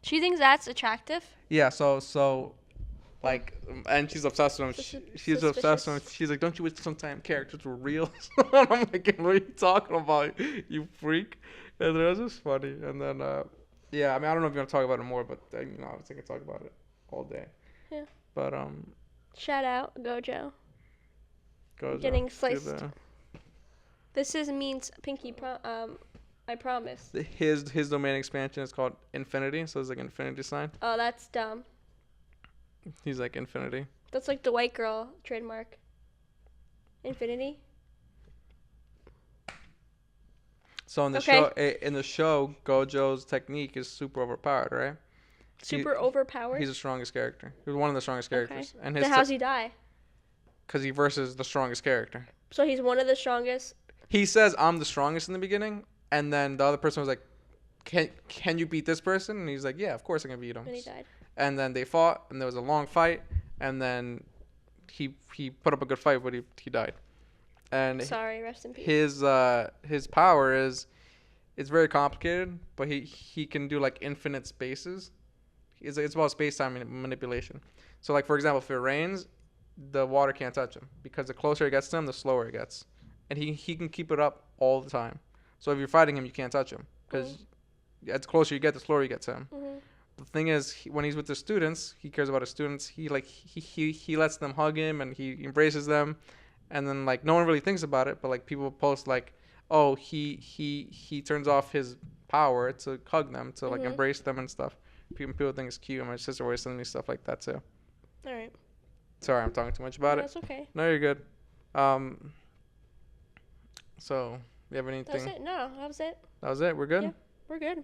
She thinks that's attractive? Yeah, so like, and she's obsessed with him. She's obsessed with him. She's like, don't you wish sometimes characters were real? I'm like, what are you talking about, you freak? And it was just funny. And then, yeah, I mean, I don't know if you want to talk about it more, but, you know, I was thinking talk about it all day. Yeah. But, shout out, Gojo. Getting sliced. This means pinky, I promise. His domain expansion is called Infinity, so it's like infinity sign. Oh, that's dumb. He's like Infinity. That's like the white girl trademark. Infinity. So in the show, Gojo's technique is super overpowered, right? Super overpowered? He's the strongest character. He's one of the strongest characters. Okay. And then how's he die? Because he versus the strongest character. So he's one of the strongest? He says, I'm the strongest in the beginning. And then the other person was like, can you beat this person? And he's like, yeah, of course I can beat him. And he died. And then they fought, and there was a long fight. And then he put up a good fight, but he died. And sorry, rest in peace. His power is, it's very complicated, but he can do like infinite spaces. it's about space-time manipulation. So like for example, if it rains, the water can't touch him because the closer it gets to him, the slower it gets, and he can keep it up all the time. So if you're fighting him, you can't touch him because as closer you get, the slower you get to him. The thing is, when he's with the students, he cares about his students. He lets them hug him and he embraces them, and then like no one really thinks about it, but like people post like, oh, he turns off his power to hug them, to like embrace them and stuff. People think it's cute, and my sister always sends me stuff like that too. All right. Sorry, I'm talking too much about it. That's okay. No, you're good. So, you have anything? That's it. No, that was it. That was it? We're good? Yeah, we're good.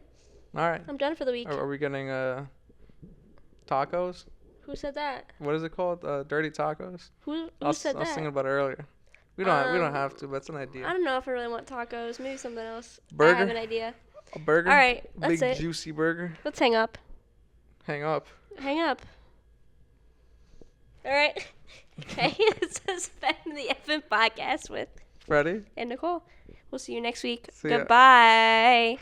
All right. I'm done for the week. Are we getting tacos? Who said that? What is it called? Dirty tacos? Who said that? I was thinking about it earlier. We don't have to, but it's an idea. I don't know if I really want tacos. Maybe something else. Burger? I have an idea. A burger? All right, that's Big it. Juicy burger? Let's hang up. Hang up. Hang up. All right. Okay, this has been the effing podcast with Fredy and Nicole. We'll see you next week. See ya. Goodbye.